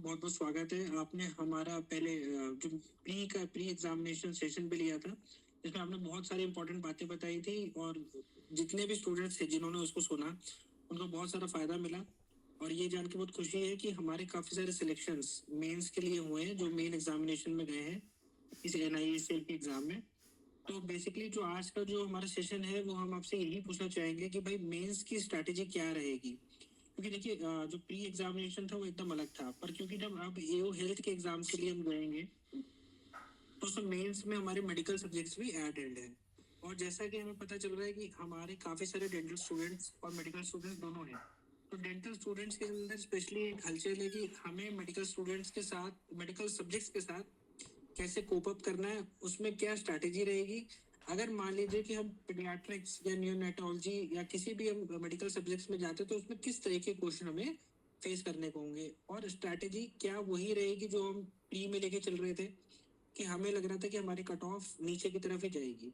बहुत बहुत स्वागत है। आपने हमारा पहले जो प्री एग्जामिनेशन सेशन भी लिया था, जिसमें आपने बहुत सारी इंपॉर्टेंट बातें बताई थी और जितने भी स्टूडेंट्स थे जिन्होंने उसको सुना उनको बहुत सारा फायदा मिला। और ये जान के बहुत खुशी है कि हमारे काफी सारे सिलेक्शंस मेंस के लिए हुए हैं जो मेन एग्जामिनेशन में गए हैं इस NISL के एग्जाम में। तो बेसिकली जो आज का जो हमारा सेशन है वो हम आपसे यही पूछना चाहेंगे कि भाई मेंस की स्ट्रैटेजी क्या रहेगी। क्योंकि देखिए जो प्री एग्जामिनेशन था वो एकदम अलग था, पर क्योंकि जब अब AO हेल्थ के एग्जाम के लिए हम जाएंगे तो उसमें मेंस में हमारे मेडिकल सब्जेक्ट्स भी एडेड है। और जैसा कि हमें पता चल रहा है कि हमारे काफी सारे डेंटल स्टूडेंट्स और मेडिकल स्टूडेंट्स दोनों हैं। तो डेंटल स्टूडेंट्स के अंदर स्पेशली एक हलचल है कि हमें मेडिकल स्टूडेंट्स के साथ मेडिकल सब्जेक्ट्स के साथ कैसे कोप अप करना है, उसमें क्या स्ट्रैटेजी रहेगी। अगर मान लीजिए कि हम पीडियाट्रिक्स या न्यूनेटोलॉजी या किसी भी हम मेडिकल सब्जेक्ट्स में जाते हैं तो उसमें किस तरह के क्वेश्चन हमें फेस करने को होंगे, और स्ट्रैटेजी क्या वही रहेगी जो हम प्री में लेके चल रहे थे कि हमें लग रहा था कि हमारी कट ऑफ नीचे की तरफ ही जाएगी।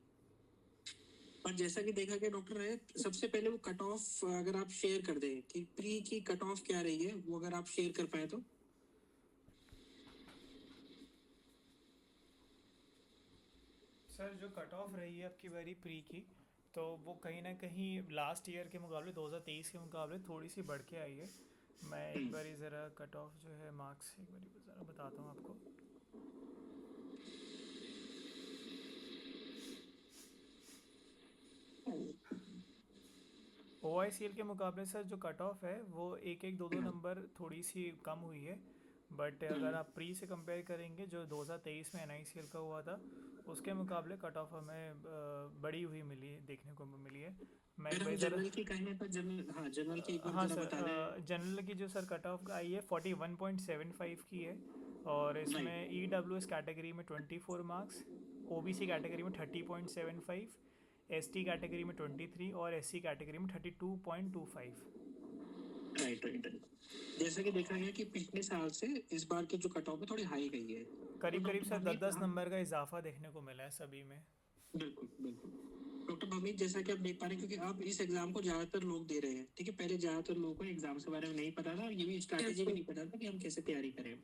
पर जैसा कि देखा गया डॉक्टर है, सबसे पहले वो कट ऑफ अगर आप शेयर कर दें कि प्री की कट ऑफ क्या रही है, वो अगर आप शेयर कर पाए तो। सर जो कट ऑफ रही है आपकी बारी प्री की, तो वो कहीं ना कहीं लास्ट ईयर के मुकाबले 2023 के मुकाबले थोड़ी सी बढ़ के आई है। मैं एक बारी ज़रा कट ऑफ जो है मार्क्स एक बारी ज़रा बताता हूँ आपको। OICL के मुकाबले सर जो कट ऑफ है वो एक एक दो दो नंबर थोड़ी सी कम हुई है। बट अगर आप प्री से कंपेयर करेंगे जो 2023 में NICL का हुआ था, उसके मुकाबले कट ऑफ हमें बड़ी हुई मिली देखने को मिली है। मैं एक अगर बार हम ज़रा जनरल की कहें तो जनरल, हाँ जनरल की एक बार हाँ जरा सर, बता दें। जनरल की जो सर कट ऑफ आई है 41.75 की है। और इसमें राइट। EWS कैटेगरी में 24 मार्क्स, OBC कैटेगरी में 30.75, ST कैटेगरी में 23 और SC कैटेगरी में 32.25। Right right right. जैसा कि देखा गया कि पिछले साल से इस बार की जो कट ऑफ है थोड़ी हाई गई है। तो करीब करीब डॉक्टर सर दस भमीत दस हम, नंबर का इजाफा देखने को मिला है सभी में। बिल्कुल बिल्कुल। डॉक्टर भमीत, जैसा कि आप देख पा रहे हैं, क्योंकि अब इस एग्जाम को ज्यादातर लोग दे रहे हैं, ठीक है, पहले ज्यादातर लोगों को एग्जाम के बारे में नहीं पता था और ये भी स्ट्रैटेजी भी नहीं पता था कि हम कैसे तैयारी करें।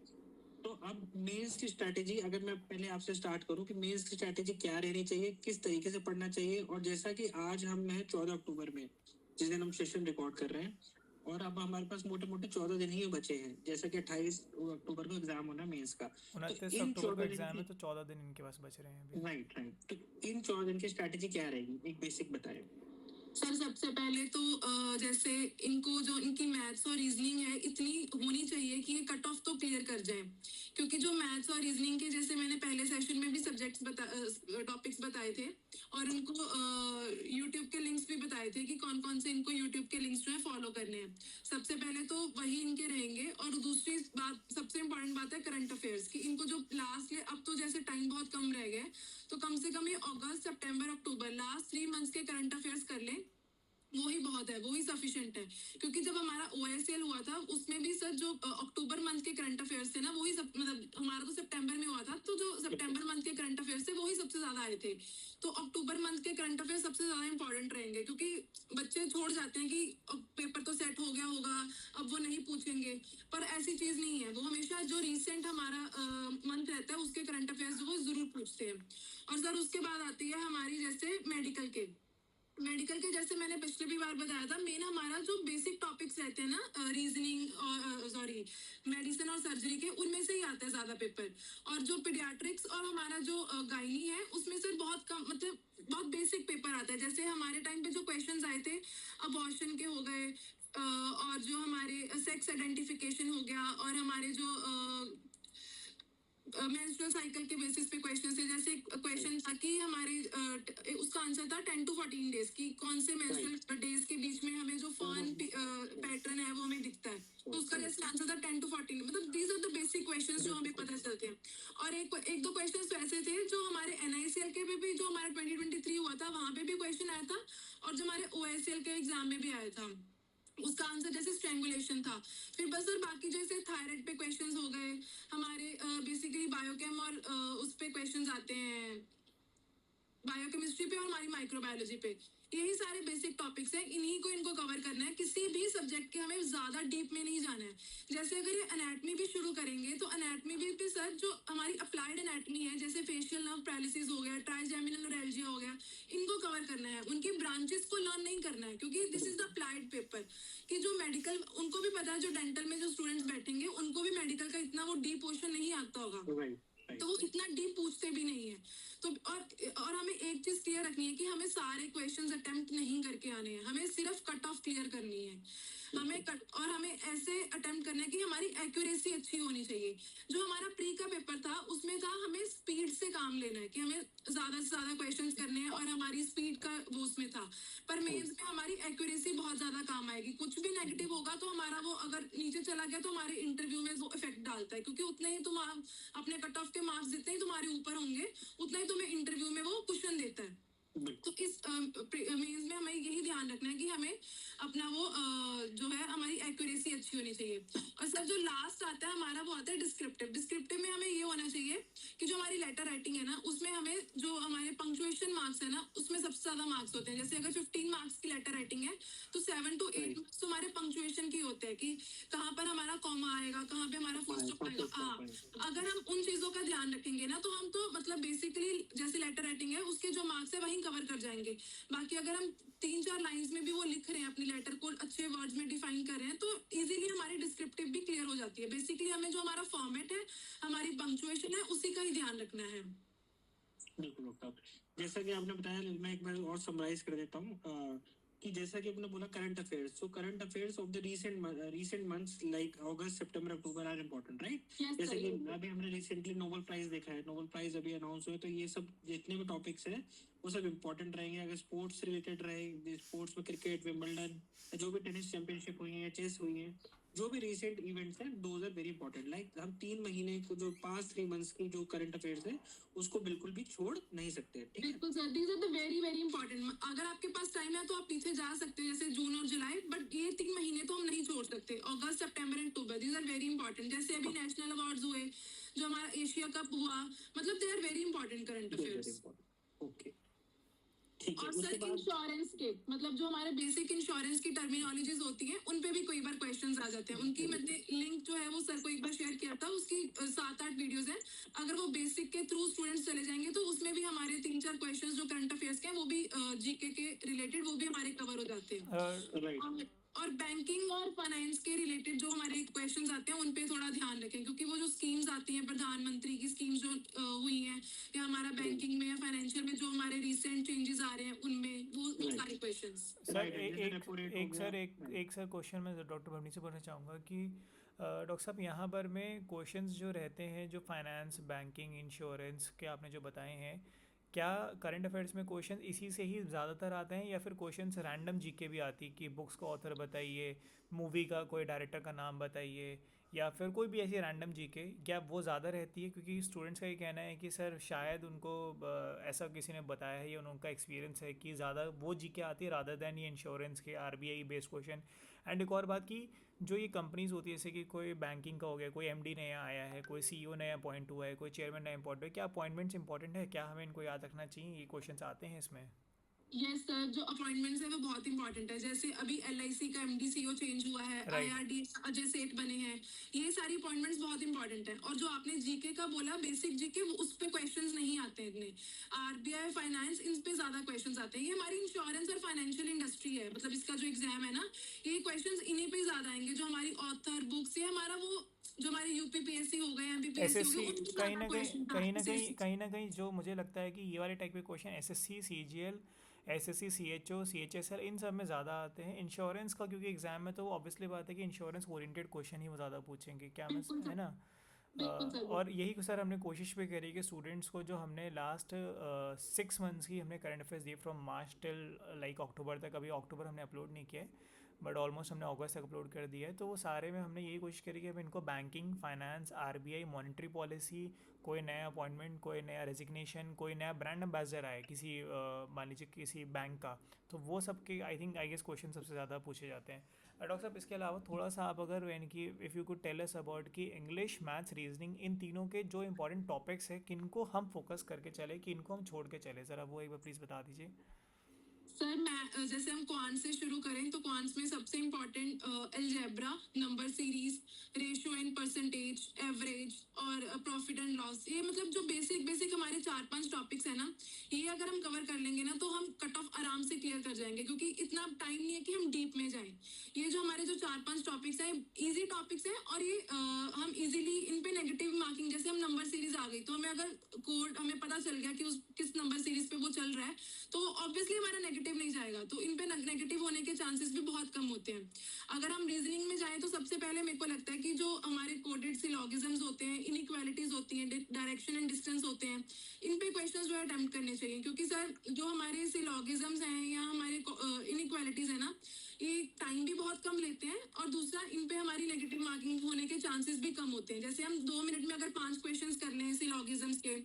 तो अब मेंस की स्ट्रैटेजी अगर मैं पहले आपसे स्टार्ट करूं कि मेंस की स्ट्रैटेजी क्या रहनी चाहिए, किस तरीके से पढ़ना चाहिए। और जैसा कि आज हम हैं 14 अक्टूबर में, जिस दिन हम सेशन रिकॉर्ड कर रहे हैं, और अब हमारे पास मोटे मोटे 14 दिन ही बचे हैं, जैसा कि 28 अक्टूबर को एग्जाम होना मेंस का। तो 29 इन अक्टूबर को 14 दिन एग्ज़ाम है, की, तो 14 दिन इनके पास बच रहे हैं अभी। राइट राइट, तो इन 14 दिन की स्ट्रैटेजी क्या रहेगी, एक बेसिक बताएं। सर सबसे पहले तो जैसे इनको जो इनकी मैथ्स और रीजनिंग है इतनी होनी चाहिए कि ये कट ऑफ तो क्लियर कर जाए। क्योंकि जो मैथ्स और रीजनिंग के, जैसे मैंने पहले सेशन में भी सब्जेक्ट्स टॉपिक्स बताए थे और उनको यूट्यूब के लिंक्स भी बताए थे कि कौन कौन से इनको यूट्यूब के लिंक्स जो है फॉलो करने हैं। सबसे पहले तो वही इनके रहेंगे। और दूसरी बात, सबसे इम्पोर्टेंट बात है करंट अफेयर्स की। इनको जो लास्ट, अब तो जैसे टाइम बहुत कम रह गया है, तो कम से कम ये अगस्त सितंबर अक्टूबर लास्ट 3 मंथ्स के करंट अफेयर्स कर लें, वो ही बहुत है, वो ही सफिशिएंट है। क्योंकि जब हमारा OICL हुआ था उसमें भी सर जो अक्टूबर मंथ के करंट अफेयर्स थे ना, वही सब, मतलब हमारा तो सितंबर में हुआ था, तो जो सितंबर मंथ के करंट अफेयर्स थे वही सबसे ज्यादा आए थे। तो अक्टूबर मंथ के करंट अफेयर्स सबसे ज्यादा इंपॉर्टेंट रहेंगे, क्योंकि बच्चे छोड़ जाते हैं कि पेपर तो सेट हो गया होगा, अब वो नहीं पूछेंगे। पर ऐसी चीज नहीं है, वो हमेशा जो रिसेंट हमारा मंथ रहता है उसके करंट अफेयर्स जो वो जरूर पूछते हैं। और सर उसके बाद आती है हमारी जैसे मेडिकल के जैसे मैंने पिछले भी बार बताया था, मेन हमारा जो बेसिक टॉपिक्स रहते हैं ना, रीजनिंग और सॉरी मेडिसिन और सर्जरी के, उनमें से ही आता है ज्यादा पेपर। और जो पीडियाट्रिक्स और हमारा जो गायनी है उसमें सर बहुत कम, मतलब बहुत बेसिक पेपर आता है। जैसे हमारे टाइम पे जो क्वेश्चंस आए थे अबॉर्शन के हो गए, और जो हमारे सेक्स आइडेंटिफिकेशन हो गया, और हमारे जो मेंस्ट्रुअल साइकिल के बेसिस पे क्वेश्चन थे। जैसे क्वेश्चन था कि हमारे उसका आंसर था 10 to 14 डेज की, कौन से मेंस्ट्रुअल डेज के बीच में हमें जो फॉर्न पैटर्न है वो हमें दिखता है। तो उसका जैसे आंसर था 10 to 14, मतलब these are the basic questions जो हमें पता चलते हैं। और एक दो क्वेश्चंस तो ऐसे थे जो हमारे NICL के भी जो हमारा 2023 हुआ था वहां पे भी क्वेश्चन आया था, और जो हमारे OICL के एग्जाम में भी आया था, उसका आंसर जैसे स्ट्रेंगुलेशन था। फिर बस और बाकी जैसे थायराइड पे क्वेश्चंस हो गए हमारे, बेसिकली बायोकेम और उस पे क्वेश्चंस आते हैं, बायोकेमिस्ट्री पे और हमारी माइक्रोबायोलॉजी पे। यही सारे बेसिक टॉपिक्स हैं, इन्हीं को इनको कवर करना है। किसी भी सब्जेक्ट के हमें ज्यादा डीप में नहीं जाना है। जैसे अगर ये एनाटमी भी शुरू करेंगे तो एनाटमी भी सर जो हमारी अप्लाइड एनाटमी है, जैसे फेशियल नर्व पैरालिसिस हो गया, ट्राइजेमिनल नोरेल्जिया हो गया, इनको कवर करना है। उनकी ब्रांचेस को लर्न नहीं करना है, क्योंकि this is the applied paper. कि जो मेडिकल, उनको भी पता है, जो डेंटल में जो स्टूडेंट्स बैठेंगे उनको भी मेडिकल का इतना वो डीप पोर्शन नहीं आता होगा, तो वो इतना डीप पूछते भी नहीं है। तो और हमें एक चीज क्लियर रखनी है कि हमें सारे क्वेश्चंस अटेम्प्ट नहीं करके आने हैं, हमें सिर्फ कट ऑफ क्लियर करनी है। और हमें ऐसे अटेम्प्ट करना है कि हमारी एक्यूरेसी अच्छी होनी चाहिए। जो हमारा प्री का पेपर था उसमें था हमें स्पीड से काम लेना है, कि हमें ज्यादा से ज्यादा क्वेश्चंस करने हैं और हमारी स्पीड का वो उसमें था। पर मेंस में हमारी एक्यूरेसी बहुत ज्यादा काम आएगी। कुछ भी नेगेटिव होगा तो हमारा वो अगर नीचे चला गया तो हमारे इंटरव्यू में वो इफेक्ट डालता है, क्योंकि उतने ही तुम अपने कट ऑफ के मार्क्स जितने ही तुम्हारे ऊपर होंगे उतना ही तुम्हें इंटरव्यू में वो क्वेश्चन देता है। तो इस मेंस में हमें यही ध्यान रखना है कि हमें अपना वो जो है हमारी एक्यूरेसी अच्छी होनी चाहिए। और सर जो लास्ट आता है हमारा वो आता है डिस्क्रिप्टिव। डिस्क्रिप्टिव में हमें ये होना चाहिए कि जो हमारी लेटर राइटिंग है ना, उसमें हमें जो हमारे पंक्चुएशन मार्क्स है ना, उसमें सबसे ज्यादा मार्क्स होते हैं। जैसे अगर 15 मार्क्स की लेटर राइटिंग है तो 7 to 8 मार्क्स तो हमारे पंक्चुएशन की होते हैं, कि कहाँ पर हमारा कॉमा आएगा, कहाँ पे हमारा फुल स्टॉप आएगा। हाँ, अगर हम उन चीजों का ध्यान रखेंगे ना, तो हम तो मतलब बेसिकली जैसे लेटर राइटिंग है उसके जो मार्क्स है वहीं कवर कर जाएंगे। बाकी अगर हम 3-4 लाइंस में भी वो लिख रहे हैं, अपनी लेटर को अच्छे वर्ड्स में डिफाइन कर रहे हैं, तो इजीली हमारी डिस्क्रिप्टिव भी क्लियर हो जाती है। बेसिकली हमें जो हमारा फॉर्मेट है, हमारी पंक्चुएशन है, उसी का ही ध्यान रखना है। बिल्कुल डॉक्टर, जैसा कि आपने बताया, मैं एक बार और समराइज कर देता हूँ कि जैसा कि आपने बोला current affairs, so current affairs of the recent months like August, September, October are important, right? जैसे कि अभी हमने रिसेंटली नोबेल प्राइज देखा है, नोबेल प्राइज अभी अनाउंस हुए, तो ये सब जितने भी टॉपिक्स हैं वो सब इम्पोर्टेंट रहेंगे। अगर स्पोर्ट्स रिलेटेड रहे, स्पोर्ट्स में क्रिकेट, विंबलडन, जो भी टेनिस चैंपियनशिप हुई है, चेस हुई है, जो भी रिसेंट इवेंट्स हैं, those are very important. Like हम 3 महीने को जो पास्ट 3 मंथ्स की जो करंट अफेयर्स है उसको बिल्कुल भी छोड़ नहीं सकते, ठीक है? बिल्कुल sir, these are the very very important. अगर आपके पास टाइम है तो आप पीछे जा सकते हो, जैसे जून और जुलाई, बट ये 3 महीने तो हम नहीं छोड़ सकते। अगस्त, सितंबर एंड अक्टूबर, दीज आर वेरी इंपॉर्टेंट। जैसे अभी नेशनल अवार्ड्स हुए, जो हमारा एशिया कप हुआ, मतलब they are very important current affairs. Okay, ठीक है। और सर इंश्योरेंस के मतलब जो हमारे बेसिक इंश्योरेंस की टर्मिनोलॉजीज होती हैं, उन पे भी कई बार क्वेश्चंस आ जाते हैं। उनकी मैंने लिंक जो है वो सर को एक बार शेयर किया था, उसकी 7-8 वीडियोस हैं। अगर वो बेसिक के थ्रू स्टूडेंट्स चले जाएंगे तो उसमें भी हमारे 3-4 क्वेश्चंस जो करंट अफेयर्स के हैं वो भी जीके के रिलेटेड वो भी हमारे कवर हो जाते हैं। और बैंकिंग और फाइनेंस के रिलेटेड जो हमारे क्वेश्चंस आते हैं उन पे थोड़ा ध्यान रखें, क्योंकि वो जो स्कीम्स आती हैं, प्रधानमंत्री की स्कीम्स जो हुई हैं, या हमारा बैंकिंग में या फाइनेंशियल में जो हमारे रिसेंट चेंजेस आ रहे हैं, उनमें वो सारे क्वेश्चंस। सर एक क्वेश्चन मैं डॉक्टर भवनी से पूछना चाहूँगा कि डॉक्टर साहब यहाँ पर में क्वेश्चंस जो रहते हैं, जो फाइनेंस, बैंकिंग, इंश्योरेंस के आपने जो बताए हैं, क्या करंट अफेयर्स में क्वेश्चन इसी से ही ज़्यादातर आते हैं, या फिर क्वेश्चंस रैंडम जीके भी आती कि बुक्स का ऑथर बताइए, मूवी का कोई डायरेक्टर का नाम बताइए, या फिर कोई भी ऐसी रैंडम जीके, क्या वो ज़्यादा रहती है? क्योंकि स्टूडेंट्स का ये कहना है कि सर शायद उनको ऐसा किसी ने बताया है या उनका एक्सपीरियंस है कि ज़्यादा वो जीके आती है रादर दैन ये इंश्योरेंस के आरबीआई बेस्ड क्वेश्चन। एंड एक और बात कि जो ये कंपनीज़ होती है, जैसे कि कोई बैंकिंग का हो गया, कोई एमडी नया आया है, कोई सीईओ नया अपॉइंट हुआ है, कोई चेयरमैन नया अपॉइंट हुआ है, क्या अपॉइंटमेंट्स इंपॉर्टेंट है? क्या हमें इनको याद रखना चाहिए? ये क्वेश्चंस आते हैं इसमें। यस सर, जो अपॉइंटमेंट्स है वो बहुत इंपॉर्टेंट है। जैसे अभी एलआईसी का एमडी सीईओ चेंज हुआ है, आईआरडी अजय सेठ बने हैं, ये सारी अपॉइंटमेंट्स बहुत इंपॉर्टेंट है। और जो आपने जीके का बोला, बेसिक जीके, उस पे क्वेश्चंस नहीं आते इतने। आरबीआई, फाइनेंस, इन पे ज्यादा क्वेश्चंस आते हैं। ये हमारी इंश्योरेंस और फाइनेंशियल इंडस्ट्री है, मतलब इसका जो एग्जाम है ना, ये क्वेश्चंस इन्हीं पे ज्यादा आएंगे। जो हमारी ऑथर बुक्स, ये हमारा वो जो हमारे यूपीपीएससी हो गए, एमपीपीएससी हो गए, उनके कहीं ना कहीं जो मुझे लगता है कि ये वाले टाइप के question SSC, CGL, SSC, CHO, CHSL, इन सब में ज़्यादा आते हैं। इंश्योरेंस का क्योंकि एग्जाम में तो ऑब्वियसली बात है कि इंश्योरेंस ओरिएंटेड क्वेश्चन ही वो ज़्यादा पूछेंगे, क्या मैं, है ना? और यही सर हमने कोशिश भी करी कि स्टूडेंट्स को जो हमने लास्ट 6 मंथ्स की हमने करंट अफेयर्स दिए from March till like October तक, अभी अक्टूबर हमने अपलोड नहीं किया है बट ऑलमोस्ट हमने अगस्त तक अपलोड कर दिया है। तो वो सारे में हमने यही कोशिश करी कि अब इनको banking, finance, RBI, monetary policy, कोई नया अपॉइंटमेंट, कोई नया रेजिग्नेशन, कोई नया ब्रांड एम्बेसडर आए किसी मान लीजिए किसी बैंक का, तो वो सब के आई गेस क्वेश्चन सबसे ज़्यादा पूछे जाते हैं। डॉक्टर साहब इसके अलावा थोड़ा सा आप अगर यानी कि if you could tell us about कि इंग्लिश, मैथ्स, रीजनिंग इन तीनों के जो इंपॉर्टेंट टॉपिक्स हैं किनको हम फोकस करके चले, किनको हम छोड़ के चले, ज़रा वो एक बार प्लीज़ बता दीजिए। सर मैं जैसे हम क्वांट से शुरू करें तो क्वांट्स में सबसे important algebra, number series, ratio and percentage, average और प्रॉफिट एंड लॉस। ये मतलब जो बेसिक बेसिक हमारे 4-5 टॉपिक्स है ना, ये अगर हम कवर कर लेंगे ना तो हम कट ऑफ आराम से क्लियर कर जाएंगे, क्योंकि इतना टाइम नहीं है कि हम डीप में जाएं। ये जो हमारे जो 4-5 टॉपिक्स है इजी टॉपिक्स है, और ये हम इजीली इन पे नेगेटिव मार्किंग, जैसे हम नंबर सीरीज आ गई तो हमें अगर कोड हमें पता चल गया कि उस किस नंबर सीरीज पे वो चल रहा है, तो ऑब्वियसली हमारा नेगेटिव नहीं जाएगा, तो इन पे नेगेटिव होने के चांसेस भी बहुत कम होते हैं। अगर हम रीजनिंग में जाएं तो सबसे पहले मेरे को लगता है कि जो हमारे कोडेड सिलोगिज्म्स होते हैं, इनइक्वालिटीज होती हैं, डायरेक्शन एंड डिस्टेंस होते हैं, इन पे क्वेश्चंस जो है अटेम्प्ट करने चाहिए, क्योंकि सर जो हमारे सिलोगिज्म्स हैं या हमारे इनइक्वालिटीज है ना, ये टाइम भी बहुत कम लेते हैं, और दूसरा इन पे हमारी नेगेटिव मार्किंग होने के चांसेस भी कम होते हैं। जैसे हम 2 मिनट में अगर 5 क्वेश्चंस कर लें सिलोगिज्म्स के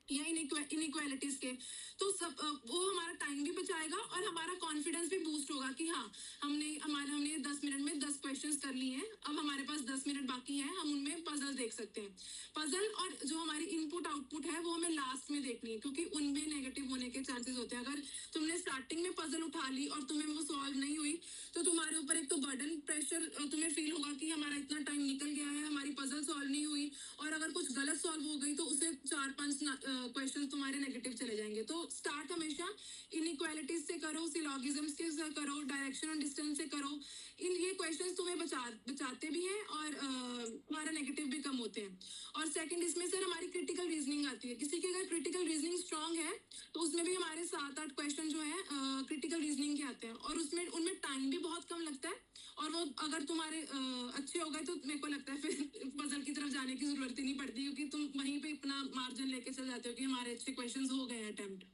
या इनइक्वालिटीज के, तो सब वो हमारा टाइम भी बचाएगा और हमारा कॉन्फिडेंस भी बूस्ट होगा कि हाँ हमने 10 मिनट में 10 क्वेश्चंस कर लिए हैं, अब हमारे पास 10 मिनट बाकी है, हम उनमें पजल देख सकते हैं। पजल और जो हमारी इनपुट आउटपुट है वो हमें लास्ट में देखनी है, क्योंकि उनमें नेगेटिव होने के चांसेस होते हैं। अगर तुमने स्टार्टिंग में पजल उठा ली और तुम्हें वो सॉल्व नहीं हुई, तो तुम्हारे ऊपर एक तो बर्डन प्रेशर तुम्हें फील होगा कि हमारा इतना टाइम निकल गया है, हमारी पजल सॉल्व नहीं हुई, और अगर कुछ गलत सॉल्व हो गई तो उसे 4-5 क्वेश्चन तुम्हारे नेगेटिव चले जाएंगे। तो स्टार्ट हमेशा इनइक्वालिटीज से करो, सिलोगिज्म्स के से करो, डायरेक्शन और डिस्टेंस से करो। इन ये क्वेश्चंस तुम्हें बचाते भी हैं और तुम्हारा नेगेटिव भी कम होते हैं। और सेकंड इसमें सर हमारी क्रिटिकल रीजनिंग आती है। किसी की अगर क्रिटिकल रीजनिंग स्ट्रांग है तो उसमें भी हमारे 7-8 क्वेश्चन जो है क्रिटिकल रीजनिंग के आते हैं, और उसमें उनमें टाइम भी बहुत कम लगता है, और वो अगर तुम्हारे अच्छे हो गए तो मेरे को लगता है फिर पजल की तरफ जाने की जरूरत ही नहीं पड़ती, क्योंकि तुम वहीं पे अपना मार्जिन लेके चल जाते हो कि हमारे अच्छे क्वेश्चंस हो गए हैं attempt.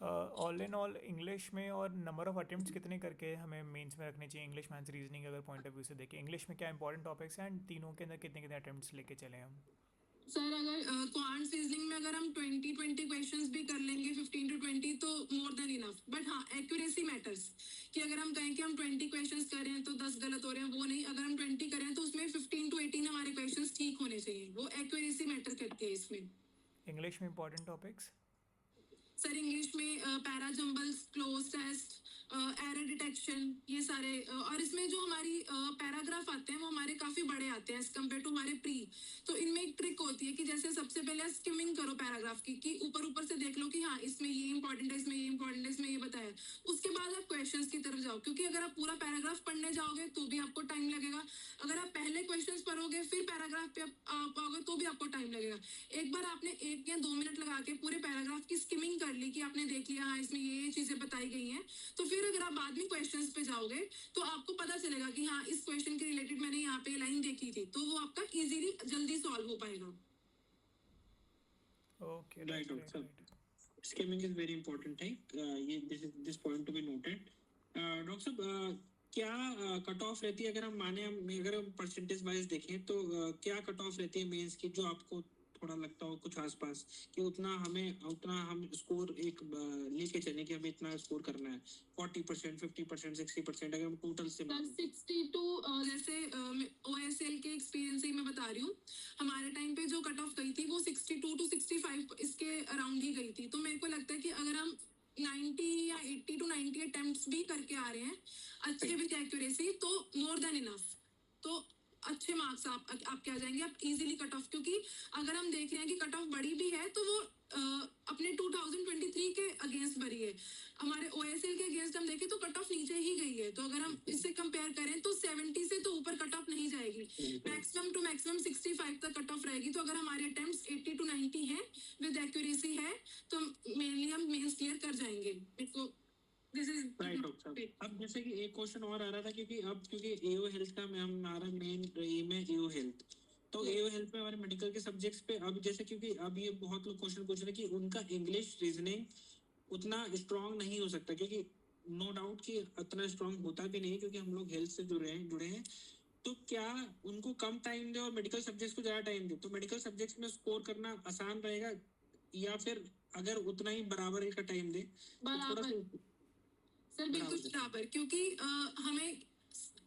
All in all English में और नंबर ऑफ अटेम्प्ट्स कितने करके हमें मेंस में रखने चाहिए, इंग्लिश, मैथ्स, रीजनिंग अगर पॉइंट ऑफ व्यू से देखें, इंग्लिश में क्या इंपॉर्टेंट टॉपिक्स हैं एंड तीनों के अंदर कितने कितने अटेम्प्ट्स लेके चले हम? सर अगर क्वांट रीजनिंग में अगर हम 20 क्वेश्चंस भी कर लेंगे, 15 to 20, तो मोर देन इनफ। बट हाँ, एक्यूरेसी मैटर्स, कि अगर हम कहें कि हम 20 क्वेश्चंस कर रहे हैं तो 10 गलत हो रहे हैं, वो नहीं। अगर हम 20 करें तो उसमें 15 to 18 हमारे क्वेश्चंस ठीक होने चाहिए, वो एक्यूरेसी मैटर करती है इसमें। इंग्लिश में इंपॉर्टेंट टॉपिक्स? सर इंग्लिश में para jumbles, cloze test, error detection, ये सारे और इसमें जो हमारी पैराग्राफ आते हैं वो हमारे काफी बड़े आते हैं एज कम्पेयर टू हमारे प्री। तो इनमें एक ट्रिक होती है कि जैसे सबसे पहले स्किमिंग करो पैराग्राफ की, कि ऊपर ऊपर से देख लो कि हाँ इसमें ये इंपॉर्टेंट है, इसमें ये इंपॉर्टेंट है, इसमें ये बताया। उसके बाद आप क्वेश्चंस की तरफ जाओ, क्योंकि अगर आप पूरा पैराग्राफ पढ़ने जाओगे तो भी आपको टाइम लगेगा। अगर आप पहले क्वेश्चंस पढ़ोगे फिर पैराग्राफ पे आप आओगे तो भी आपको टाइम लगेगा। एक बार आपने 1 या 2 मिनट लगा के पूरे पैराग्राफ की स्किमिंग कर ली कि आपने देख लिया हाँ इसमें ये चीजें बताई गई हैं, तो फिर अगर आप बाद में क्वेश्चंस पे जाओगे तो आपको पता चलेगा कि हाँ इस क्वेश्चन के रिलेटेड मैंने यहाँ पे लाइन देखी थी, तो वो आपका इजीली जल्दी सॉल्व हो पाएगा। Okay, right right, doctor right. साहब, स्किमिंग इज वेरी इंपॉर्टेंट है। ये this point to be noted. Doctor साहब, क्या कट ऑफ रहती है, अगर हम माने अगर हम परसेंटेज वाइज देखें तो क्या कट ऑफ रहती है मेंस की, जो आपको थोड़ा लगता हो कुछ आसपास कि उतना हम स्कोर एक लेके चलें कि हमें इतना स्कोर करना है, 40%, 50%, 60%, अगर हम टोटल से 62, जैसे OSL के एक्सपीरियंस से ही मैं बता रही हूँ, हमारे टाइम पे जो कट ऑफ गई थी वो 62 to 65 इसके अराउंड ही गई थी। तो मेरे को लगता है कि अगर हम 90 या 80 to 90 अटेम्प्ट्स भी करके आ रहे हैं अच्छे विद एक्यूरेसी, तो मोर देन इनफ। तो अच्छे मार्क्स आपके आ जाएंगे, आप इजीली कट ऑफ, क्योंकि अगर हम देख रहे हैं कि कट ऑफ बड़ी भी है तो वो अपने 2023 के अगेंस्ट बढ़ी है। हमारे OSL के अगेंस्ट हम देखें तो कट ऑफ नीचे ही गई है, तो अगर हम इससे कंपेयर करें तो 70 से तो ऊपर कट ऑफ नहीं जाएगी, मैक्सिमम टू मैक्सिमम 65 तक कट ऑफ रहेगी। तो अगर हमारे अटेम्प्ट्स 80 to 90 हैं विद एक्यूरेसी है तो मेनली हम मेंस क्लियर कर जाएंगे। इसको राइट डॉक्टर साहब, अब जैसे कि एक क्वेश्चन और आ रहा था, क्योंकि एओ हेल्थ का हमारा मेन एम है एओ हेल्थ, तो एओ हेल्थ में हमारे मेडिकल के सब्जेक्ट्स पे अब जैसे क्योंकि अब ये बहुत लोग क्वेश्चन पूछ रहे हैं कि उनका इंग्लिश रीजनिंग उतना स्ट्रांग नहीं हो सकता, क्योंकि नो डाउट कि उतना स्ट्रांग होता भी नहीं, क्योंकि हम लोग हेल्थ से जुड़े हैं। तो क्या उनको कम टाइम दे और मेडिकल सब्जेक्ट्स को ज्यादा टाइम दे, तो मेडिकल सब्जेक्ट्स में स्कोर करना आसान रहेगा, या फिर अगर उतना ही बराबर का टाइम दे तो थोड़ा सा सर बिल्कुल बराबर, क्योंकि हमें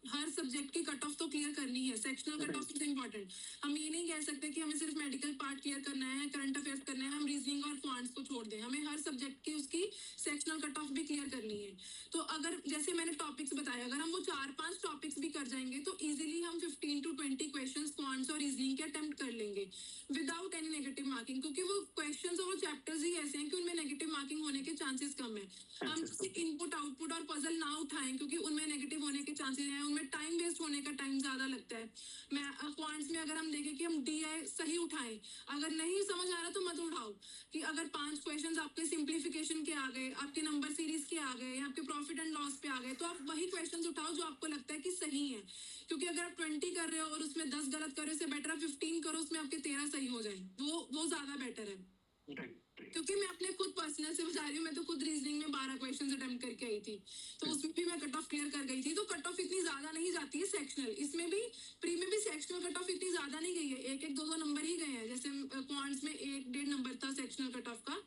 हर सब्जेक्ट की कट ऑफ तो क्लियर करनी है, sectional cut off is important. हम ये नहीं कह सकते कि हमें सिर्फ मेडिकल पार्ट क्लियर करना है, करंट अफेयर्स करना है, हम रीजनिंग और क्वांट्स को छोड़ दें, हमें हर सब्जेक्ट की उसकी सेक्शनल कट ऑफ भी क्लियर करनी है। तो अगर जैसे मैंने टॉपिक्स बताया, अगर हम वो 4-5 टॉपिक्स भी कर जाएंगे तो इजीली हम 15 to 20 क्वेश्चंस क्वांट्स और रीजनिंग के अटेम्प्ट कर लेंगे विदाउट एनी नेगेटिव मार्किंग, क्योंकि वो क्वेश्चंस और वो चैप्टर्स ही ऐसे हैं कि उनमें नेगेटिव मार्किंग होने के चांसेस कम है। हम इनपुट आउटपुट और पजल ना उठाएं क्योंकि उनमें नेगेटिव होने के चांसेस हैं, उनमें टाइम वेस्ट होने का टाइम ज्यादा लगता है। मैं क्वांट्स में अगर हम देखें कि हम डीआई सही उठाएं, अगर नहीं समझ आ रहा तो मत उठाओ। कि अगर 5 क्वेश्चंस आपके सिंप्लीफिकेशन के आ गए, आपके नंबर सीरीज के आ गए, या आपके प्रॉफिट एंड लॉस पे आ गए, तो आप वही क्वेश्चंस उठाओ जो आपको लगता है कि सही है। क्योंकि अगर आप 20 कर रहे हो और उसमें 10 गलत कर रहे हो, इससे बेटर आप 15 करो, उसमें आपके 13 सही हो जाए, वो ज्यादा बेटर है। क्योंकि मैं अपने खुद पर्सनल से बता रही हूँ, मैं तो खुद रीजनिंग में 12 क्वेश्चन अटेम्प्ट करके आई थी, तो उसमें भी मैं कट ऑफ क्लियर कर गई थी। तो कट ऑफ इतनी ज्यादा नहीं जाती है सेक्शनल, इसमें भी प्री में भी सेक्शनल कट ऑफ इतनी ज्यादा नहीं गई है, 1-1, 2-2 नंबर ही गए हैं। जैसे क्वांट्स में 1-1.5 नंबर था सेक्शनल कट ऑफ का,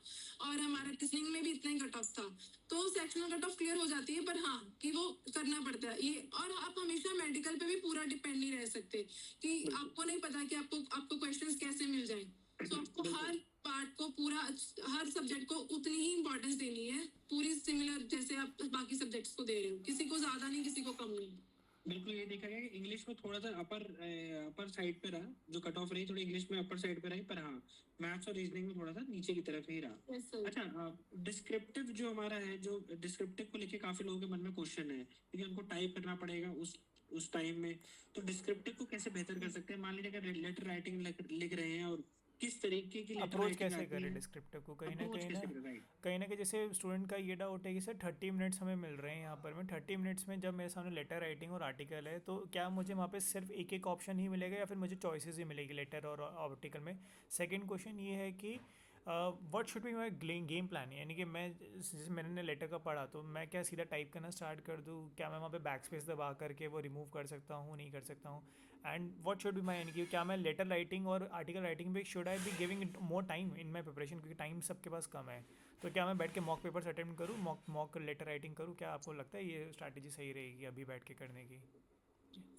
और हमारा रीजनिंग में भी इतना ही कट ऑफ था। तो सेक्शनल कट ऑफ क्लियर हो जाती है, पर हाँ कि वो करना पड़ता है ये। और आप हमेशा मेडिकल पे भी पूरा डिपेंड नहीं रह सकते कि आपको नहीं पता कि आपको क्वेश्चंस कैसे मिल जाए। तो आपको हर पार्ट को पूरा, हर सब्जेक्ट को उतनी ही इम्पोर्टेंस देनी है, पूरी सिमिलर जैसे आप बाकी सब्जेक्ट्स को दे रहे हो, किसी को ज्यादा नहीं, किसी को कम नहीं। बिल्कुल ये देखा गया कि इंग्लिश में थोड़ा सा अपर साइड पे रहा, जो कट ऑफ रही थोड़ी इंग्लिश में अपर साइड पे रही, पर हाँ मैथ्स और रीजनिंग में थोड़ा सा नीचे की तरफ ही रहा। Yes, sir. अच्छा, डिस्क्रिप्टिव जो हमारा है, जो डिस्क्रिप्टिव को लेके काफी लोगों के मन में क्वेश्चन है, क्योंकि उनको टाइप करना पड़ेगा उस टाइम में, तो डिस्क्रिप्टिव को कैसे बेहतर कर सकते हैं? मान लीजिए अगर लेटर राइटिंग लिख रहे हैं, और किस तरीके की लेटर अप्रोच राइटिंग कैसे आती करें है, डिस्क्रिप्टिव को? कहीं ना अप्रोच कहीं कैसे ना करें, राइट? कहीं ना कहीं जैसे स्टूडेंट का ये डाउट है कि सर 30 मिनट्स हमें मिल रहे हैं यहाँ पर, मैं 30 मिनट्स में जब मेरे सामने लेटर राइटिंग और आर्टिकल है, तो क्या मुझे वहाँ पे सिर्फ एक एक ऑप्शन ही मिलेगा या फिर मुझे चॉइसेस ही मिलेगी लेटर और आर्टिकल में? सेकंड क्वेश्चन ये है कि what should be my game plan, यानी कि मैं जैसे मैंने लेटर का पढ़ा तो मैं क्या सीधा टाइप करना स्टार्ट कर दूँ? क्या मैं वहाँ पे बैक स्पेस दबा करके वो रिमूव कर सकता हूँ, नहीं कर सकता हूँ? And what should be my, यानी कि क्या मैं लेटर राइटिंग और आर्टिकल राइटिंग पे should I be giving more time in my preparation, क्योंकि टाइम सबके पास कम है, तो क्या मैं बैठ के मॉक पेपर्स अटेम्प्ट करूँ, मॉक लेटर राइटिंग करूँ? क्या आपको लगता है ये स्ट्रैटेजी सही रहेगी अभी बैठ के करने की?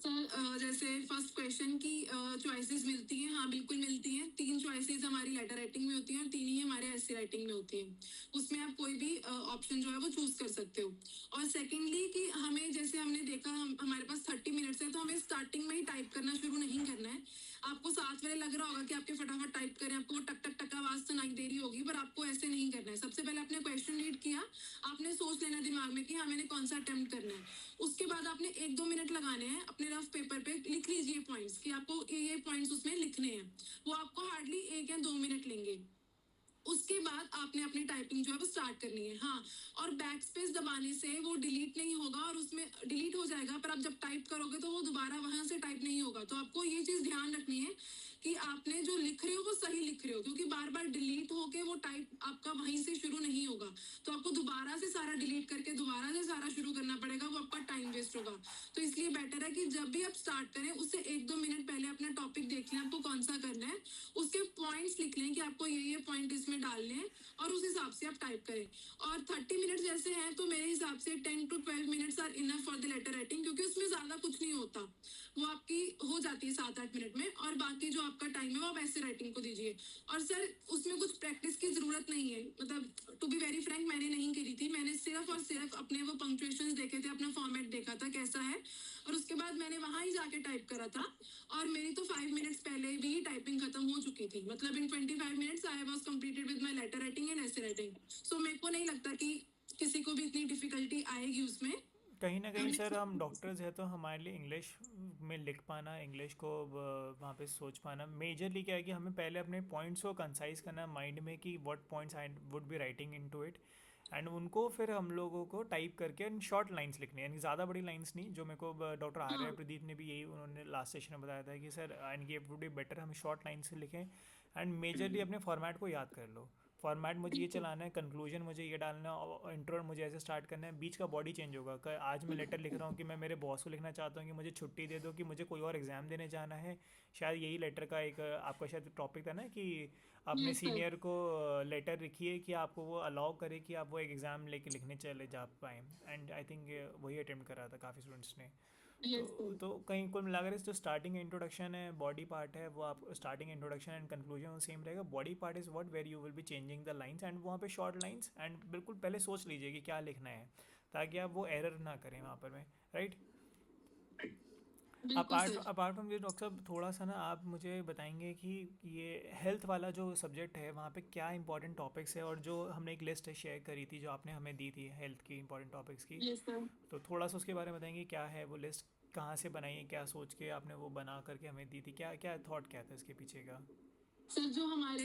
सर जैसे फर्स्ट क्वेश्चन की चॉइसेस मिलती हैं, हाँ बिल्कुल मिलती हैं। 3 चॉइसेस हमारी लेटर राइटिंग में होती हैं और 3 ही हमारे एसे राइटिंग में होती हैं। उसमें आप कोई भी ऑप्शन जो है वो चूज कर सकते हो। और सेकेंडली कि हमें, जैसे हमने देखा, हमारे पास 30 मिनट्स है, तो हमें स्टार्टिंग में ही टाइप करना शुरू नहीं करना है। आपको साथ में लग रहा होगा कि आपके फटाफट टाइप करें, आपको टक टक टक आवाज सुनाई दे रही होगी, पर आपको ऐसे नहीं करना है। सबसे पहले आपने क्वेश्चन रीड किया, आपने सोच लेना दिमाग में कि हाँ मैंने कौन सा अटेम्प्ट करना है। उसके बाद आपने 1-2 मिनट लगाने हैं, अपने रफ पेपर पे लिख लीजिए पॉइंट्स कि आपको ये पॉइंट्स उसमें लिखने हैं। वो आपको हार्डली 1 या 2 मिनट लेंगे। उसके बाद आपने अपनी टाइपिंग जो है वो स्टार्ट करनी है। हाँ, और बैक स्पेस दबाने से वो डिलीट नहीं होगा, और उसमें डिलीट हो जाएगा, पर आप जब टाइप करोगे तो वो दोबारा वहां से टाइप नहीं होगा। तो आपको ये चीज ध्यान रखनी है कि आपने जो लिख रहे हो वो सही लिख रहे हो, क्योंकि बार बार डिलीट होके वो टाइप आपका वहीं से शुरू नहीं होगा। तो आपको दोबारा से सारा डिलीट करके दोबारा से सारा शुरू करना पड़ेगा, वो आपका टाइम वेस्ट होगा। तो इसलिए बेटर है कि जब भी आप स्टार्ट करें उससे 1-2 मिनट पहले अपना टॉपिक देख लें, आपको कौन सा करना है, उसके पॉइंट्स लिख लें कि आपको ये पॉइंट इसमें डालने हैं, और उस हिसाब से आप टाइप करें। और 30 मिनट्स जैसे हैं, तो मेरे हिसाब से 10 to 12 minutes are enough for the letter writing, क्योंकि उसमें ज्यादा कुछ नहीं होता, वो आपकी हो जाती है 7-8 मिनट में। और बाकी जो आपका टाइम है वो आप ऐसे राइटिंग को दीजिए। और सर उसमें कुछ प्रैक्टिस की जरूरत नहीं है, मतलब टू बी वेरी फ्रैंक मैंने नहीं करी थी। मैंने सिर्फ और सिर्फ अपने वो पंक्चुएशंस देखे थे, अपना फॉर्मेट देखा था कैसा है, और उसके बाद मैंने वहां ही जाके टाइप करा था। और मेरी तो 5 मिनट्स पहले भी टाइपिंग खत्म हो चुकी थी, मतलब in 25 minutes I was completed with my letter writing and ऐसे राइटिंग। सो मेरे को नहीं लगता कि किसी को भी इतनी डिफिकल्टी आएगी उसमें। कहीं ना कहीं सर हम डॉक्टर्स हैं, तो हमारे लिए इंग्लिश में लिख पाना, इंग्लिश को वहाँ पे सोच पाना, मेजरली क्या है कि हमें पहले अपने पॉइंट्स को कंसाइज करना माइंड में कि what points I would be writing into it, and उनको फिर हम लोगों को टाइप करके शॉर्ट लाइंस लिखनी है, यानी ज़्यादा बड़ी लाइंस नहीं। जो मेरे को डॉक्टर आर्य प्रदीप ने भी यही उन्होंने लास्ट सेशन में बताया था कि सर एंड ये वुड बी बेटर हम शॉर्ट लाइन से लिखें, एंड मेजरली अपने फॉर्मेट को याद कर लो। फॉर्मेट मुझे ये चलाना है, कंक्लूजन मुझे ये डालना है, और इंट्रो मुझे ऐसे स्टार्ट करना है, बीच का बॉडी चेंज होगा। आज मैं लेटर लिख रहा हूँ कि मैं मेरे बॉस को लिखना चाहता हूँ कि मुझे छुट्टी दे दो, कि मुझे कोई और एग्ज़ाम देने जाना है। शायद यही लेटर का एक आपका शायद टॉपिक था ना, कि अपने Yes, sir. सीनियर को लेटर लिखिए कि आपको वो अलाउ करे कि आप वो एग्ज़ाम लेके लिखने चले जा पाएँ, एंड आई थिंक वही अटेम्प्ट करा था काफ़ी स्टूडेंट्स ने। Yes sir. तो कहीं कुल मिलाकर इस जो स्टार्टिंग इंट्रोडक्शन है, बॉडी पार्ट है, वो आप starting introduction and conclusion same रहेगा। Body part is what where you will be changing the lines and वहाँ पे शॉर्ट लाइंस, एंड बिल्कुल पहले सोच लीजिए कि क्या लिखना है ताकि आप वो एरर ना करें वहाँ पर में, राइट। बिल्कुल अपार्ट सर। अपार्ट फ्रॉम ये डॉक्टर साहब, थोड़ा सा ना आप मुझे बताएंगे कि ये हेल्थ वाला जो सब्जेक्ट है वहाँ पे क्या इंपॉर्टेंट टॉपिक्स है, और जो हमने एक लिस्ट शेयर करी थी जो आपने हमें दी थी हेल्थ की इंपॉर्टेंट टॉपिक्स की, यस सर। तो थोड़ा सा उसके बारे में बताएंगे क्या है वो लिस्ट, कहाँ से बनाई है, क्या सोच के आपने वो बना करके हमें दी थी, क्या क्या थॉट क्या था इसके पीछे का। सर जो हमारे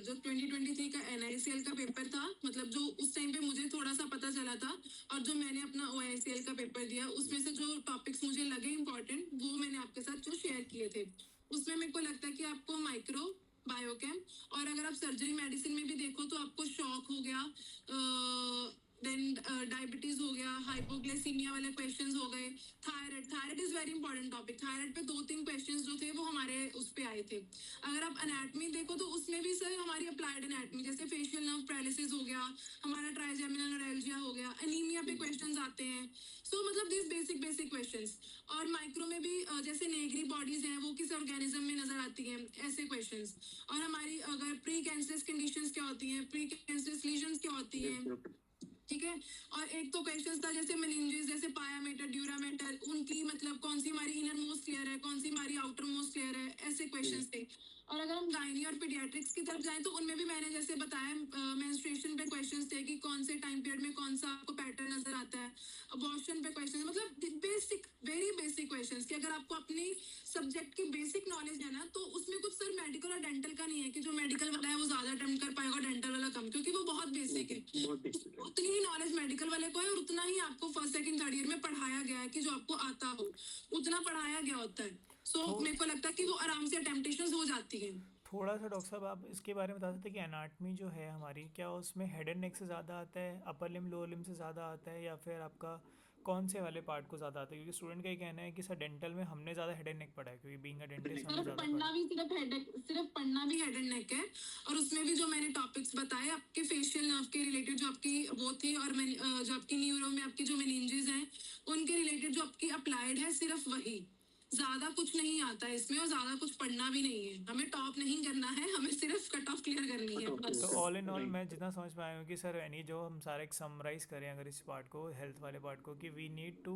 जो 2023 का NICL का पेपर था, मतलब जो उस टाइम पे मुझे थोड़ा सा पता चला था, और जो मैंने अपना OICL का पेपर दिया, उसमें से जो टॉपिक्स मुझे लगे इंपॉर्टेंट वो मैंने आपके साथ जो शेयर किए थे। उसमें मेरे को लगता है कि आपको माइक्रो बायोकेम, और अगर आप सर्जरी मेडिसिन में भी देखो तो आपको शॉक हो गया, देन डायबिटीज हो गया, हाइपोग्लाइसीमिया वाले क्वेश्चंस हो गए, thyroid. Thyroid is very important topic. Thyroid पे 2-3 क्वेश्चंस जो थे वो हमारे उस पे आए थे। अगर आप एनाटमी देखो तो उसमें भी सर हमारी अप्लाइड एनाटमी, जैसे फेशियल नर्व पैरालिसिस हो गया, हमारा ट्राइजेमिनल नोरेल्जिया हो गया, एनीमिया पे क्वेश्चंस आते हैं। सो मतलब दिस बेसिक बेसिक क्वेश्चंस। और माइक्रो में भी जैसे नेगरी बॉडीज हैं वो किस ऑर्गेनिज्म में नजर आती हैं, ऐसे क्वेश्चंस। और हमारी अगर प्री कैंसरस कंडीशंस क्या होती हैं, प्री कैंसरस लीजन्स क्या होती हैं, ठीक है। और एक तो क्वेश्चन था जैसे मेनिंजेस, जैसे पायामेटर, ड्यूरामेटर, उनकी मतलब कौन सी हमारी इनर मोस्ट लेयर है, कौन सी हमारी आउटर मोस्ट लेयर है, ऐसे क्वेश्चंस थे। और अगर हम गायनी और पीडियाट्रिक्स की तरफ जाएं तो उनमें भी मैंने जैसे बताया मेंस्ट्रुएशन पे क्वेश्चंस थे कि कौन से टाइम पीरियड में कौन सा आपको पैटर्न नजर आता है, अबॉर्शन पे क्वेश्चन, मतलब बेसिक वेरी बेसिक क्वेश्चंस कि अगर आपको अपनी सब्जेक्ट की बेसिक नॉलेज है ना, तो उसमें कुछ सर मेडिकल और डेंटल का नहीं है कि जो मेडिकल वाला है वो ज्यादा अटेम्प्ट कर पाएगा, डेंटल वाला कम, क्योंकि वो बहुत बेसिक है। बहुत बेसिक है। उतनी ही नॉलेज मेडिकल वाले को है और उतना ही आपको फर्स्ट सेकंड थर्ड ईयर में पढ़ाया गया है कि जो आपको आता हो उतना पढ़ाया गया होता है। सो थो मेरे को लगता है कि वो आराम से अटेम्पटेशन हो जाती है। थोड़ा सा डॉक्टर साहब आप इसके बारे में बता सकते हैं कि एनाटमी जो है हमारी, क्या उसमें हेड एंड नेक से ज़्यादा आता है, अपर लिम लोअर लिम से ज़्यादा आता है, या फिर आपका कौन से वाले पार्ट को ज़्यादा आता है? क्योंकि स्टूडेंट का ये कहना है कि सर डेंटल में हमने ज़्यादा हेड एंड नेक पढ़ा है, क्योंकि बीइंग अ डेंटिस्ट हमने सर ज़्यादा पढ़ा पढ़ना है। भी सिर्फ पढ़ना भी हेड एंड नेक है। और उसमें भी जो मैंने टॉपिक्स बताए आपके फेशियल नर्व के रिलेटेड जो आपकी वो थी, और जो आपकी न्यूरो में आपकी जो मेनिंजेस हैं उनके रिलेटेड जो आपकी अप्लाइड है, सिर्फ वही, ज्यादा कुछ नहीं आता है इसमें, और ज्यादा कुछ पढ़ना भी नहीं है। हमें टॉप नहीं करना है, हमें सिर्फ कट ऑफ क्लियर करनी है तो बस। All in all right. मैं जितना समझ पाया हूँ कि सर यानी जो हम सारे एक समराइज़ करें अगर इस पार्ट को, हेल्थ वाले पार्ट को, कि we need to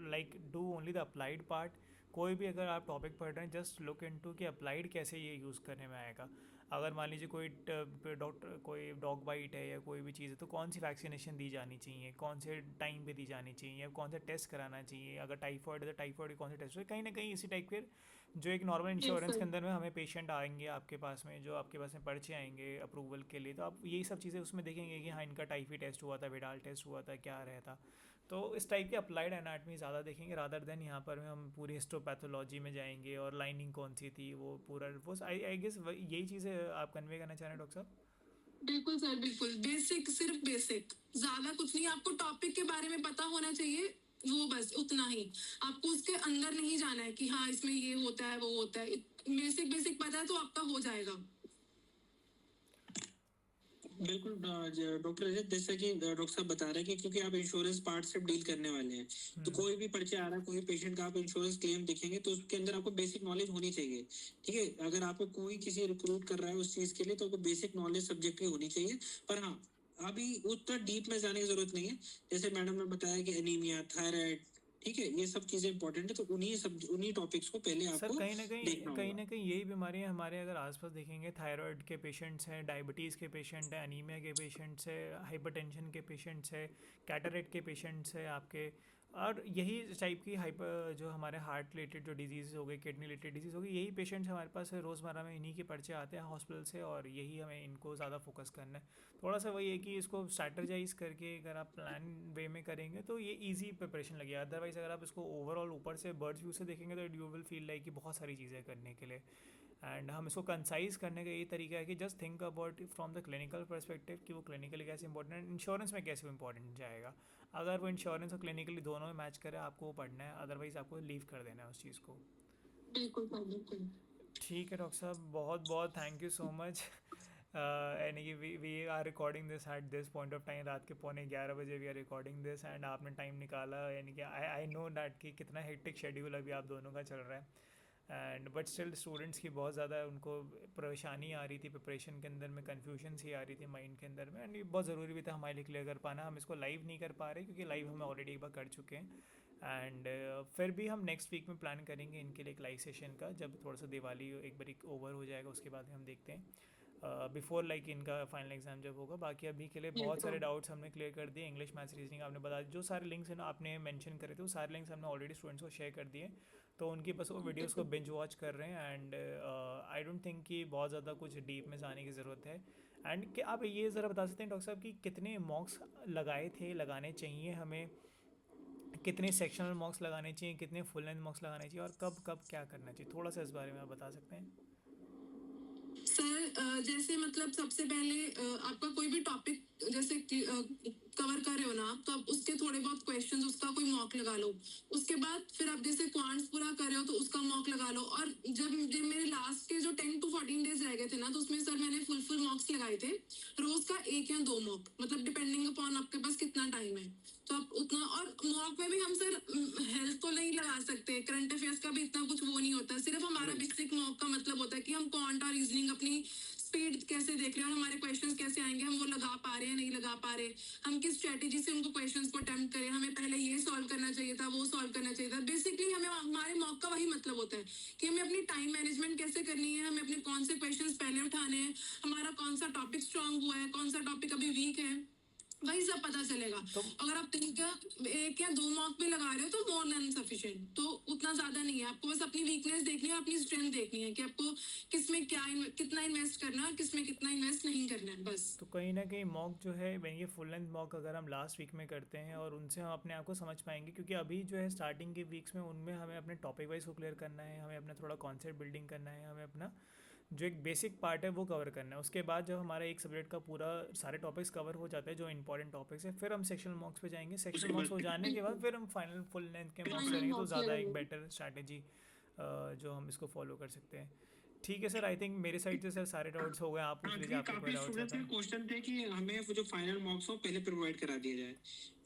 like do only the applied part. कोई भी अगर आप टॉपिक पढ़ रहे हैं, जस्ट लुक इनटू कि अप्लाइड कैसे ये यूज़ करने में आएगा। अगर मान लीजिए कोई डॉग बाइट है या कोई भी चीज़ है, तो कौन सी वैक्सीनेशन दी जानी चाहिए, कौन से टाइम पे दी जानी चाहिए, या कौन सा टेस्ट कराना चाहिए, अगर टाइफॉइड है तो टाइफॉइड के कौन से टेस्ट, कहीं ना कहीं इसी टाइप के जो एक नॉर्मल यस इंश्योरेंस के सर। अंदर में हमें पेशेंट आएंगे आपके पास में, जो आपके पास में पर्चे आएंगे अप्रूवल के लिए, तो आप यही सब चीज़ें उसमें देखेंगे कि हाँ इनका टाइफी टेस्ट हुआ था, विडाल टेस्ट हुआ था, क्या रहता। तो इस टाइप के अप्लाइड एनाटमी ज़्यादा देखेंगे रादर देन यहाँ पर हम पूरी हिस्टोपैथोलॉजी में जाएंगे और लाइनिंग कौन सी थी वो पूरा वो आई गेस यही चीज़ें आप कन्वे करना चाह रहे हैं डॉक्टर साहब। बिल्कुल सर, बिल्कुल बेसिक, सिर्फ बेसिक, ज्यादा कुछ नहीं। आपको टॉपिक के बारे में पता होना चाहिए, वो बस उतना ही। आपको उसके अंदर नहीं जाना है कि हाँ इसमें ये होता है वो होता है। बेसिक बेसिक पता है तो आपका हो जाएगा। बिल्कुल डॉक्टर रजत, जैसा कि डॉक्टर साहब बता रहे हैं कि क्योंकि आप इंश्योरेंस पार्ट से डील करने वाले हैं, तो कोई भी पर्चे आ रहा है, कोई पेशेंट का आप इंश्योरेंस क्लेम देखेंगे तो उसके अंदर आपको बेसिक नॉलेज होनी चाहिए। ठीक है, अगर आपको कोई किसी रिक्रूट कर रहा है उस चीज के लिए, तो आपको बेसिक नॉलेज सब्जेक्ट की होनी चाहिए। पर हाँ, अभी उतना डीप में जाने की जरूरत नहीं है। जैसे मैडम ने बताया कि एनीमिया, थायराइड, ठीक है, ये सब चीजें इंपॉर्टेंट है, तो उन्हीं टॉपिक्स को पहले सर आपको देखना कहीं होगा। ना कहीं यही बीमारियां हमारे अगर आसपास देखेंगे, थायराइड के पेशेंट्स हैं, डायबिटीज़ के पेशेंट हैं, अनीमिया के पेशेंट्स हैं, हाइपरटेंशन के पेशेंट्स हैं, कैटरेक्ट के पेशेंट्स हैं आपके, और यही टाइप की हाइपर जो हमारे हार्ट रिलेटेड जो डिजीज़ हो गई, किडनी रिलेटेड डिजीज़ हो गई, यही पेशेंट्स हमारे पास रोज़मर्रा में इन्हीं के पर्चे आते हैं हॉस्पिटल से, और यही हमें इनको ज़्यादा फोकस करना है। थोड़ा सा वही है कि इसको स्ट्रैटेजाइज करके अगर आप प्लान वे में करेंगे तो ये इजी प्रिपरेशन लगेगा। अदरवाइज़ अगर आप इसको ओवरऑल ऊपर से बर्ड्स व्यू से देखेंगे तो यू विल फील लाइक कि बहुत सारी चीज़ें करने के लिए। एंड हम इसको कंसाइज करने का यही तरीका है कि just think about from the clinical perspective कि वो क्लिनिकली कैसे इंपॉर्टेंट, इंश्योरेंस में कैसे इंपॉर्टेंट जाएगा। अगर वो इंश्योरेंस और क्लिनिकली दोनों में मैच करे आपको वो पढ़ना है, अदरवाइज़ आपको लीव कर देना है उस चीज़ को। बिल्कुल सर, बिल्कुल। ठीक है डॉक्टर साहब, बहुत बहुत थैंक यू सो मच। यानी कि we are recording this at this point of time, रात के 11:15 we are recording this, and आपने टाइम निकाला, यानी कि आई नो डैट कि कितना हेक्टिक शेड्यूल अभी आप दोनों का चल रहा है, एंड बट स्टिल स्टूडेंट्स की बहुत ज़्यादा उनको परेशानी आ रही थी प्रिपरेशन के अंदर में, कन्फ्यूजन सी आ रही थी माइंड के अंदर में, एंड ये बहुत ज़रूरी भी था हमारे लिए क्लियर कर पाना। हम इसको लाइव नहीं कर पा रहे क्योंकि लाइव हम ऑलरेडी एक बार कर चुके हैं, एंड फिर भी हम नेक्स्ट वीक में प्लान करेंगे इनके लिए एक लाइव सेशन का, जब थोड़ा सा दिवाली एक बार ओवर हो जाएगा उसके बाद हम देखते हैं बिफोर लाइक इनका फाइनल एग्जाम जब होगा। बाकी अभी के लिए बहुत सारे डाउट्स हमने क्लियर कर दिए, इंग्लिश मैथ्स रीजनिंग आपने बता, जो सारे लिंक्स हैं ना आपने मेंशन करे थे वो सारे लिंक्स हमने ऑलरेडी स्टूडेंट्स को शेयर कर दिए, तो उनकी बस वो वीडियोस को बिंज वॉच कर रहे हैं, एंड आई डोंट थिंक कि बहुत ज़्यादा कुछ डीप में जाने की ज़रूरत है। एंड कि आप ये ज़रा बता सकते हैं डॉक्टर साहब कि कितने मॉक्स लगाए थे, लगाने चाहिए हमें, कितने सेक्शनल मॉक्स लगाने चाहिए, कितने फुल लेंथ मॉक्स लगाने चाहिए, और कब कब क्या करना चाहिए, थोड़ा सा इस बारे में आप बता सकते हैं। सर जैसे मतलब सबसे पहले आपका कोई भी टॉपिक जैसे कवर कर रहे हो ना आप, तो आप उसके थोड़े बहुत क्वेश्चंस उसका कोई मॉक लगा लो। उसके बाद फिर आप जैसे क्वांट्स पूरा कर रहे हो तो उसका मॉक लगा लो। और जब मेरे लास्ट के जो 10 to 14 डेज रह गए थे ना, तो उसमें सर मैंने फुल मॉक्स लगाए थे, रोज का 1 या 2 मॉक, मतलब डिपेंडिंग अपॉन आपके पास कितना टाइम है तो आप उतना। और मॉक में भी हम सर हेल्थ तो नहीं लगा सकते, करंट अफेयर्स का भी इतना कुछ वो नहीं होता, सिर्फ हमारा बेसिक मॉक का मतलब होता है कि हम क्वांट और रीजनिंग अपनी स्पीड कैसे देख रहे हैं और हमारे क्वेश्चंस कैसे आएंगे, हम वो लगा पा रहे हैं नहीं लगा पा रहे, हम किस स्ट्रेटेजी से उनको क्वेश्चंस को अटेम्प्ट करें, हमें पहले ये सॉल्व करना चाहिए था, वो सॉल्व करना चाहिए था। बेसिकली हमें हमारे मॉक का वही मतलब होता है कि हमें अपनी टाइम मैनेजमेंट कैसे करनी है, हमें अपने कौन से क्वेश्चंस पहले उठाने हैं, हमारा कौन सा टॉपिक स्ट्रांग हुआ है, कौन सा टॉपिक अभी वीक है, वही सब पता चलेगा। तो अगर आप 1 या 2 मॉक पे लगा रहे हो तो मोर देन सफिशिएंट, तो उतना ज्यादा नहीं है। आपको बस अपनी वीकनेस देखनी है, अपनी स्ट्रेंथ देखनी है कि आपको किसमें क्या कितना इन्वेस्ट करना है और किसमें कितना इन्वेस्ट नहीं करना है, बस। तो कहीं ना कहीं मॉक जो है ये फुल लेंथ मॉक अगर हम लास्ट वीक में करते हैं और उनसे हम अपने आप को समझ पाएंगे, क्योंकि अभी जो है स्टार्टिंग के वीक्स में उनमें हमें अपने टॉपिक वाइज को क्लियर करना है, हमें अपना थोड़ा कॉन्सेप्ट बिल्डिंग करना है, हमें अपना जो एक बेसिक पार्ट है वो कवर करना है। उसके बाद जब हमारा एक सब्जेक्ट का पूरा सारे टॉपिक्स कवर हो जाते हैं जो इंपॉर्टेंट टॉपिक्स है, फिर हम सेक्शनल मॉक्स पे जाएंगे, सेक्शनल मॉक्स हो जाने के बाद फिर हम फाइनल फुल लेंथ के मॉक्स फाइनल करेंगे, तो मॉक्स ज़्यादा एक लगाएंगे। बेटर स्ट्रैटेजी जो हम इसको फॉलो कर सकते हैं। ठीक है सर, आई थिंक मेरे साइड से सर सारे डाउट्स हो गए, आप पूछ लीजिए आपके कोई काफी डाउट्स स्टूडेंट्स के बताएं। क्वेश्चन थे कि हमें वो जो फाइनल मॉक्स हो पहले प्रोवाइड करा दिया जाए।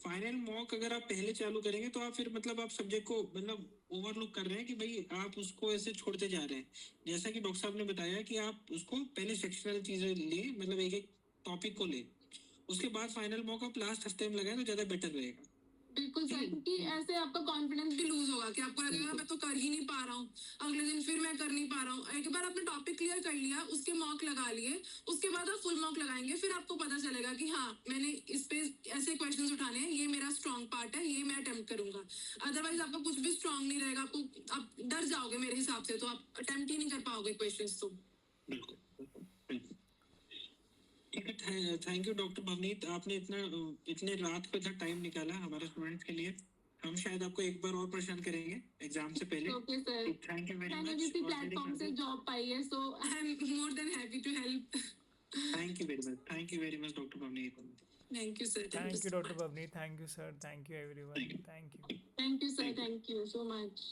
फाइनल मॉक अगर आप पहले चालू करेंगे तो आप फिर मतलब आप सब्जेक्ट को मतलब ओवरलुक कर रहे हैं कि भाई आप उसको ऐसे छोड़ते जा रहे हैं। जैसा कि डॉक्टर साहब ने बताया कि आप उसको पहले सेक्शनल चीजें ले, मतलब एक एक टॉपिक को ले, उसके बाद फाइनल मॉक आप लास्ट हफ्ते में लगाए तो ज्यादा बेटर रहेगा। बिल्कुल सर, क्योंकि ऐसे आपका कॉन्फिडेंस भी लूज होगा कि आपको लगेगा मैं तो कर ही नहीं पा रहा हूँ, अगले दिन फिर मैं कर नहीं पा रहा हूँ। एक बार आपने टॉपिक क्लियर कर लिया, उसके मॉक लगा लिए, उसके बाद आप फुल मॉक लगाएंगे, फिर आपको पता चलेगा कि हाँ मैंने इस पे ऐसे क्वेश्चंस उठाने हैं, ये मेरा स्ट्रॉन्ग पार्ट है, ये मैं अटेम्प्ट करूंगा। अदरवाइज आपका कुछ भी स्ट्रॉन्ग नहीं रहेगा, आपको आप डर जाओगे मेरे हिसाब से, तो आप अटेम्प्ट ही नहीं कर पाओगे क्वेश्चंस। तो बिल्कुल बिल्कुल। ठीक है, थैंक यू डॉक्टर भवनीत, आपने इतने रात को इतना टाइम निकाला हमारे स्टूडेंट्स के लिए। हम शायद आपको एक बार और परेशान करेंगे एग्जाम से पहले। Okay sir, thank you very मैंने मच। किसी प्लेटफॉर्म से जॉब पाई है, so I am more than happy to help. Thank you very much doctor Bhavneet. Thank you sir, thank you doctor Pavni, thank you sir, thank you everyone, thank you. Thank you sir, thank you so much.